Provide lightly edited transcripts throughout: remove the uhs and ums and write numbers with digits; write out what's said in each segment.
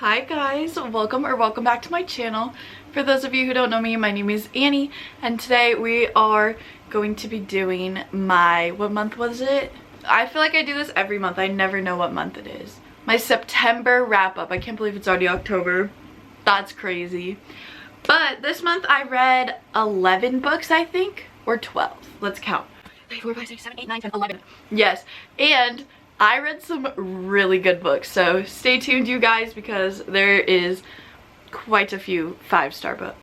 Hi guys, welcome back to my channel. For those of you who don't know me, my name is Annie, and today we are going to be doing my, what month was it? I feel like I do this every month. I never know what month it is. My September wrap up. I can't believe it's already October. That's crazy. But this month I read 11 books, I think, or 12. Let's count. 3, 4, 5, 6, 7, 8, 9, 10, 11. Yes, and I read some really good books, so stay tuned you guys because there is quite a few 5-star books.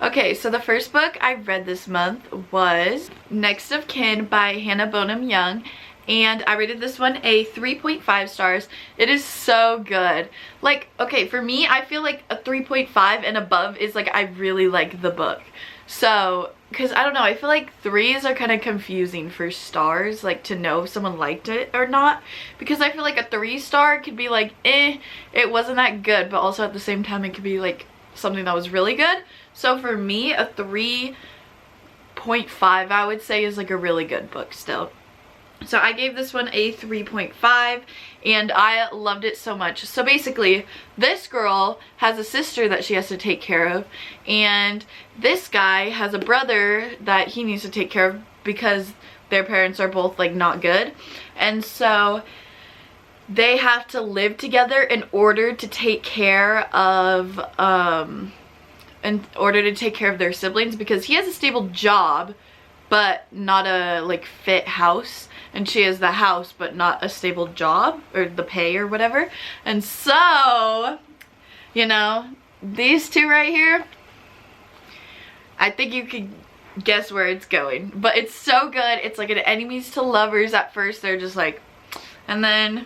Okay, so the first book I read this month was Next of Kin by Hannah Bonham Young, and I rated this one a 3.5 stars. It is so good. Like, okay, for me, I feel like a 3.5 and above is like I really like the book. So, because I don't know, I feel like 3s are kind of confusing for stars, like to know if someone liked it or not, because I feel like a 3-star could be like, it wasn't that good, but also at the same time it could be like something that was really good. So for me, a 3.5 I would say is like a really good book still. So I gave this one a 3.5 and I loved it so much. So basically, this girl has a sister that she has to take care of, and this guy has a brother that he needs to take care of because their parents are both like not good. And so they have to live together in order to take care of their siblings, because he has a stable job but not a like fit house, and she has the house but not a stable job or the pay or whatever. And so, you know, these two right here, I think you could guess where it's going, but it's so good. It's like an enemies to lovers. At first they're just like, and then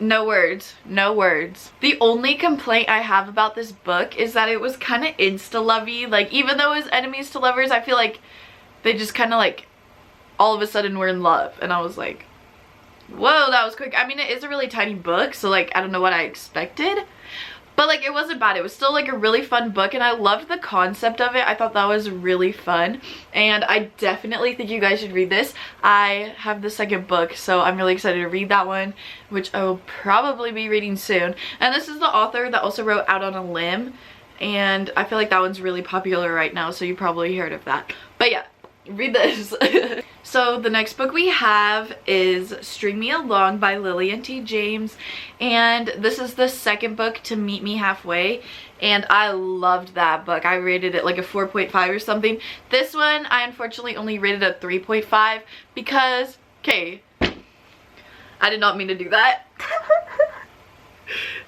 no words. The only complaint I have about this book is that it was kind of insta-lovey. Like, even though it was enemies to lovers, I feel like they just kind of like all of a sudden were in love, and I was like, whoa, that was quick. I mean, it is a really tiny book, so like I don't know what I expected, but like it wasn't bad. It was still like a really fun book, and I loved the concept of it. I thought that was really fun, and I definitely think you guys should read this. I have the second book, so I'm really excited to read that one, which I will probably be reading soon. And this is the author that also wrote Out on a Limb, and I feel like that one's really popular right now, so you probably heard of that. But yeah, read this. So the next book we have is String Me Along by Lillian T. James, and this is the second book to Meet Me Halfway, and I loved that book. I rated it like a 4.5 or something. This one I unfortunately only rated a 3.5 because, okay, I did not mean to do that.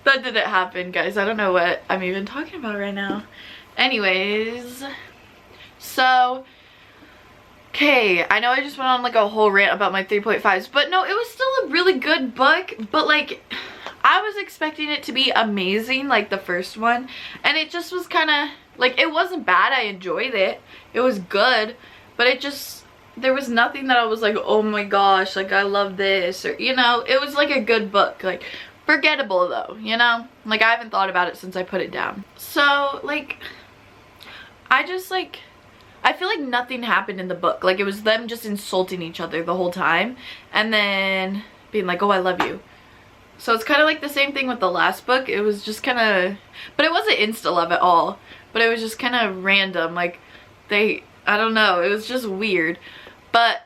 That didn't happen, guys. I don't know what I'm even talking about right now. Anyways, so okay, I know I just went on like a whole rant about my 3.5s, but no, it was still a really good book, but like I was expecting it to be amazing like the first one, and it just was kind of like, it wasn't bad. I enjoyed it. It was good, but it just, there was nothing that I was like, oh my gosh, like I love this, or you know, it was like a good book, like forgettable though, you know, like I haven't thought about it since I put it down. So like I just like, I feel like nothing happened in the book. Like it was them just insulting each other the whole time and then being like, oh, I love you. So it's kind of like the same thing with the last book. It was just kind of, but it wasn't insta-love at all, but it was just kind of random. Like they, I don't know, it was just weird. But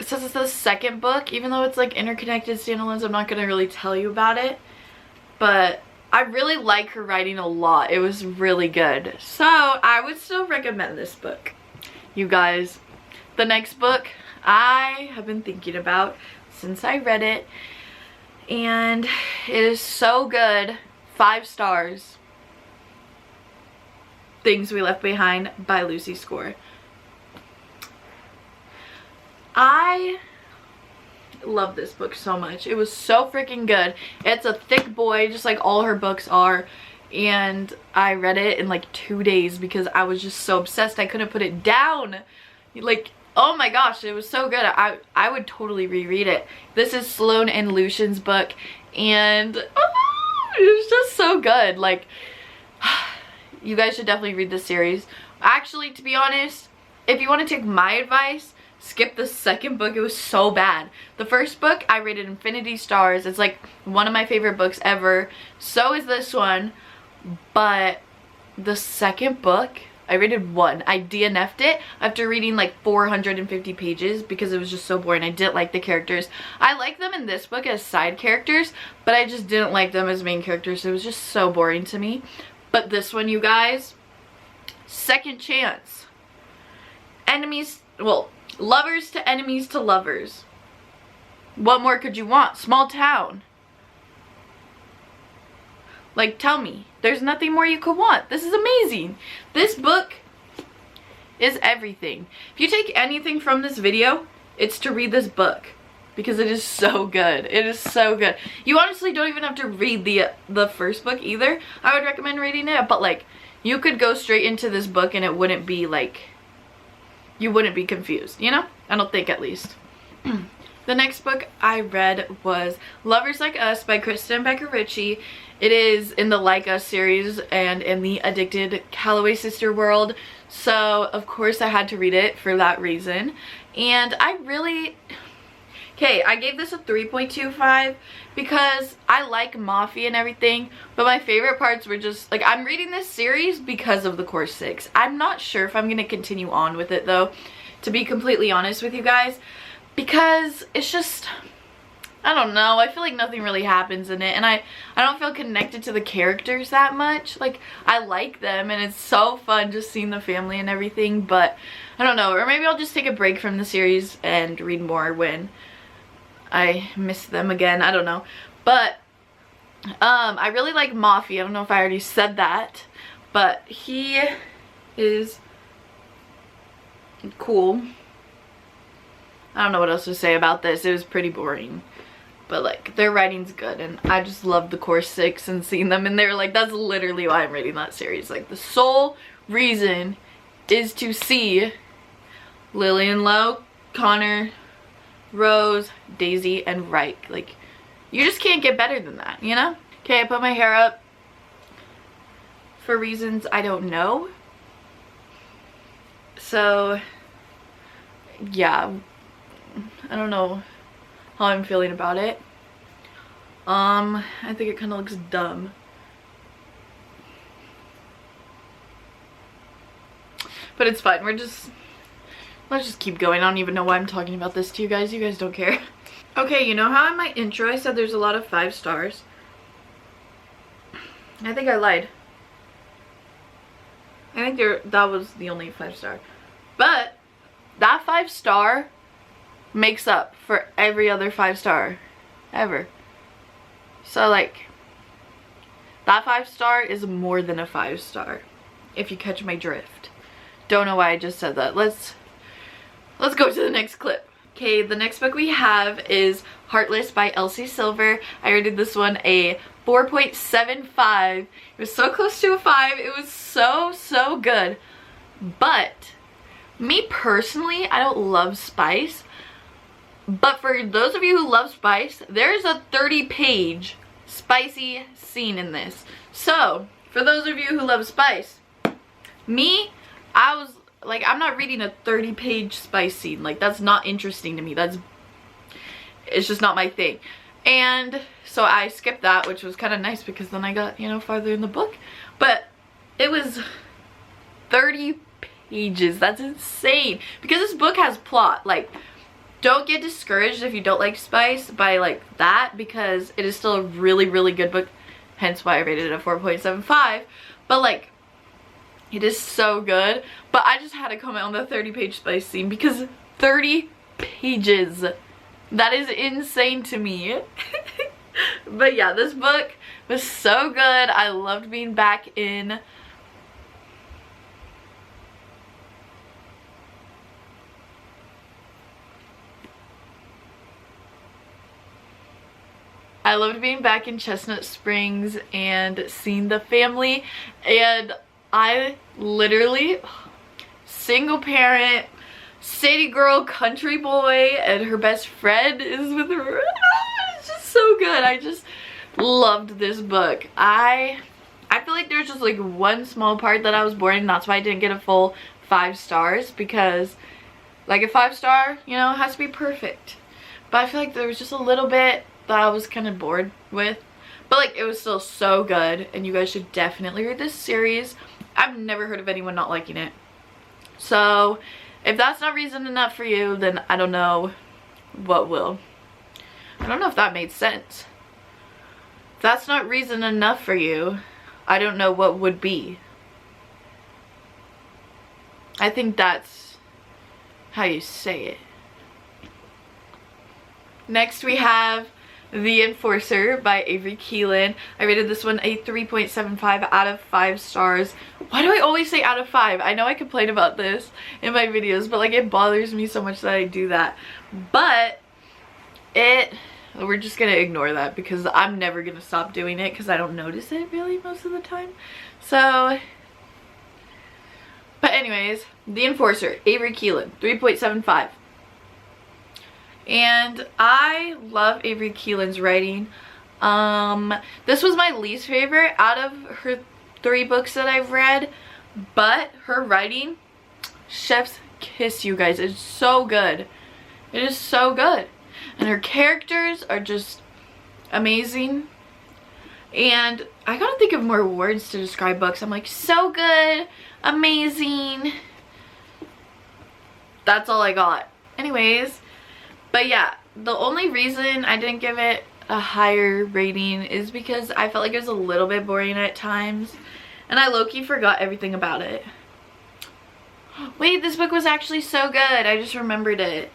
it says it's the second book, even though it's like interconnected standalones, I'm not going to really tell you about it. But I really like her writing a lot. It was really good. So I would still recommend this book. You guys, the next book I have been thinking about since I read it, and it is so good. 5 stars. Things We Left Behind by Lucy Score. I love this book so much. It was so freaking good. It's a thick boy, just like all her books are, and I read it in like 2 days because I was just so obsessed I couldn't put it down. Like, oh my gosh, it was so good. I would totally reread it. This is Sloane and Lucian's book, and oh, it was just so good. Like, you guys should definitely read this series. Actually, to be honest, if you want to take my advice, skip the second book. It was so bad. The first book I rated infinity stars. It's like one of my favorite books ever. So is this one. But the second book, I rated 1. I DNF'd it after reading like 450 pages because it was just so boring. I didn't like the characters. I like them in this book as side characters, but I just didn't like them as main characters. It was just so boring to me. But this one, you guys, second chance. Enemies, well, lovers to enemies to lovers. What more could you want? Small town. Like, tell me. There's nothing more you could want. This is amazing. This book is everything. If you take anything from this video, it's to read this book. Because it is so good. It is so good. You honestly don't even have to read the first book either. I would recommend reading it. But, like, you could go straight into this book and it wouldn't be, like, you wouldn't be confused. You know? I don't think, at least. The next book I read was Lovers Like Us by Kristen Becker Ritchie. It is in the Like Us series and in the Addicted Calloway sister world. So, of course, I had to read it for that reason. And I really... Okay, I gave this a 3.25 because I like Mafia and everything. But my favorite parts were just... Like, I'm reading this series because of the Core 6. I'm not sure if I'm going to continue on with it, though. To be completely honest with you guys. Because it's just, I don't know, I feel like nothing really happens in it, and I don't feel connected to the characters that much. Like, I like them, and it's so fun just seeing the family and everything, but I don't know. Or maybe I'll just take a break from the series and read more when I miss them again. I don't know. But, I really like Mafia. I don't know if I already said that, but he is cool. I don't know what else to say about this. It was pretty boring. But, like, their writing's good. And I just love the Core 6 and seeing them in there. Like, that's literally why I'm reading that series. Like, the sole reason is to see Lillian Lowe, Connor, Rose, Daisy, and Reich. Like, you just can't get better than that, you know? Okay, I put my hair up for reasons I don't know. So, yeah. I don't know how I'm feeling about it. I think it kind of looks dumb. But it's fine. Let's just keep going. I don't even know why I'm talking about this to you guys. You guys don't care. Okay, you know how in my intro I said there's a lot of 5 stars? I think I lied. I think that was the only 5-star. But that 5-star makes up for every other 5-star ever. So, like, that 5-star is more than a 5-star, if you catch my drift. Don't know why I just said that. Let's go to the next clip. Okay, the next book we have is Heartless by Elsie Silver. I rated this one a 4.75. It was so close to a 5. It was so good. But me personally, I don't love spice. But for those of you who love spice, there's a 30-page spicy scene in this. So, for those of you who love spice, I was like, I'm not reading a 30-page spice scene. Like, that's not interesting to me. It's just not my thing. And so I skipped that, which was kind of nice because then I got, you know, farther in the book. But it was 30 pages. That's insane. Because this book has plot. Like, don't get discouraged if you don't like spice by, like, that, because it is still a really good book, hence why I rated it a 4.75. But, like, it is so good. But I just had to comment on the 30-page spice scene because 30 pages. That is insane to me. But yeah, this book was so good. I loved being back in Chestnut Springs and seeing the family, and I literally, single parent, city girl, country boy, and her best friend is with her. It's just so good. I just loved this book. I feel like there's just like one small part that I was bored, and that's why I didn't get a full 5 stars, because Like a 5-star, you know, it has to be perfect. But I feel like there was just a little bit that I was kind of bored with. But like, it was still so good, and you guys should definitely read this series. I've never heard of anyone not liking it. So if that's not reason enough for you, then I don't know what will. I don't know if that made sense. If that's not reason enough for you, I don't know what would be. I think that's how you say it. Next we have The Enforcer by Avery Keelan. I rated this one a 3.75 out of 5 stars. Why do I always say out of 5? I know I complain about this in my videos, but like it bothers me so much that I do that. But we're just gonna ignore that because I'm never gonna stop doing it because I don't notice it really most of the time. So, but anyways, The Enforcer, Avery Keelan, 3.75. And I love Avery Keelan's writing. This was my least favorite out of her 3 books that I've read, but her writing, chef's kiss, you guys. It's so good. It is so good. And her characters are just amazing. And I gotta think of more words to describe books. I'm like, so good, amazing. That's all I got. Anyways, but yeah, the only reason I didn't give it a higher rating is because I felt like it was a little bit boring at times. And I low-key forgot everything about it. Wait, this book was actually so good. I just remembered it.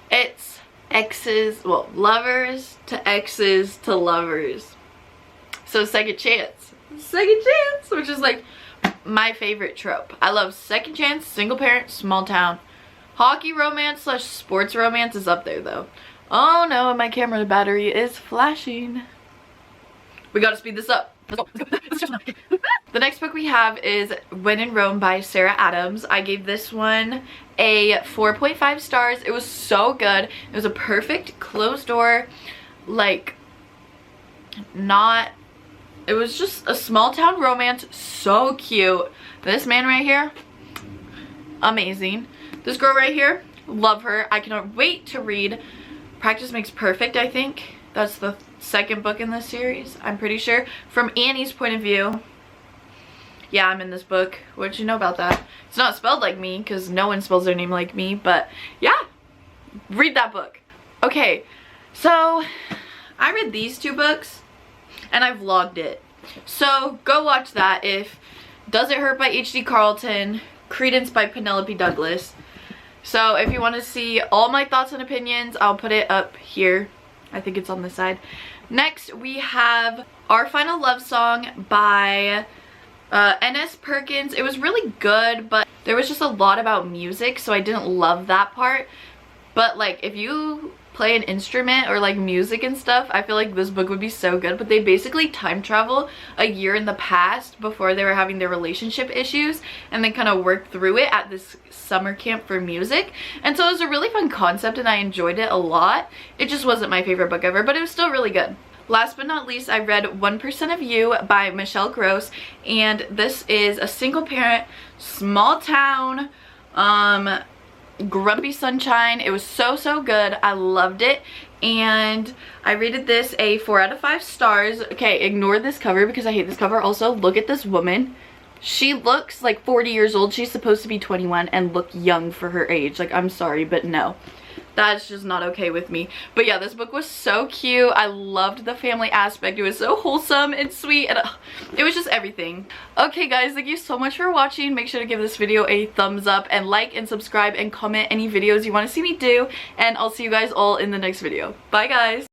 It's exes, well, lovers to exes to lovers. So second chance. Second chance, which is like my favorite trope. I love second chance, single parent, small town. Hockey romance / sports romance is up there though. Oh no, my camera battery is flashing. We gotta speed this up. Let's go. The next book we have is When in Rome by Sarah Adams. I gave this one a 4.5 stars. It was so good. It was a perfect closed door, like, it was just a small town romance. So cute. This man right here, amazing. This girl right here, love her. I cannot wait to read Practice Makes Perfect, I think. That's the second book in this series, I'm pretty sure. From Annie's point of view. Yeah, I'm in this book. What did you know about that? It's not spelled like me, because no one spells their name like me, but yeah, read that book. Okay, so I read these 2 books, and I vlogged it. So go watch that. If Does It Hurt by H.D. Carlton, Credence by Penelope Douglas. So if you want to see all my thoughts and opinions, I'll put it up here. I think it's on this side. Next we have Our Final Love Song by N.S. Perkins. It was really good, but there was just a lot about music, so I didn't love that part. But like, if you play an instrument or like music and stuff, I feel like this book would be so good. But they basically time travel a year in the past before they were having their relationship issues, and then kind of work through it at this summer camp for music. And so it was a really fun concept and I enjoyed it a lot. It just wasn't my favorite book ever, but it was still really good. Last but not least, I read 1% of You by Michelle Gross, and this is a single parent, small town, grumpy sunshine. It was so good. I loved it, and I rated this a 4 out of 5 stars. Okay, ignore this cover because I hate this cover. Also, look at this woman. She looks like 40 years old. She's supposed to be 21 and look young for her age. Like, I'm sorry, but no. That's just not okay with me. But yeah, this book was so cute. I loved the family aspect. It was so wholesome and sweet, and it was just everything. Okay guys, thank you so much for watching. Make sure to give this video a thumbs up and like and subscribe and comment any videos you want to see me do, and I'll see you guys all in the next video. Bye guys.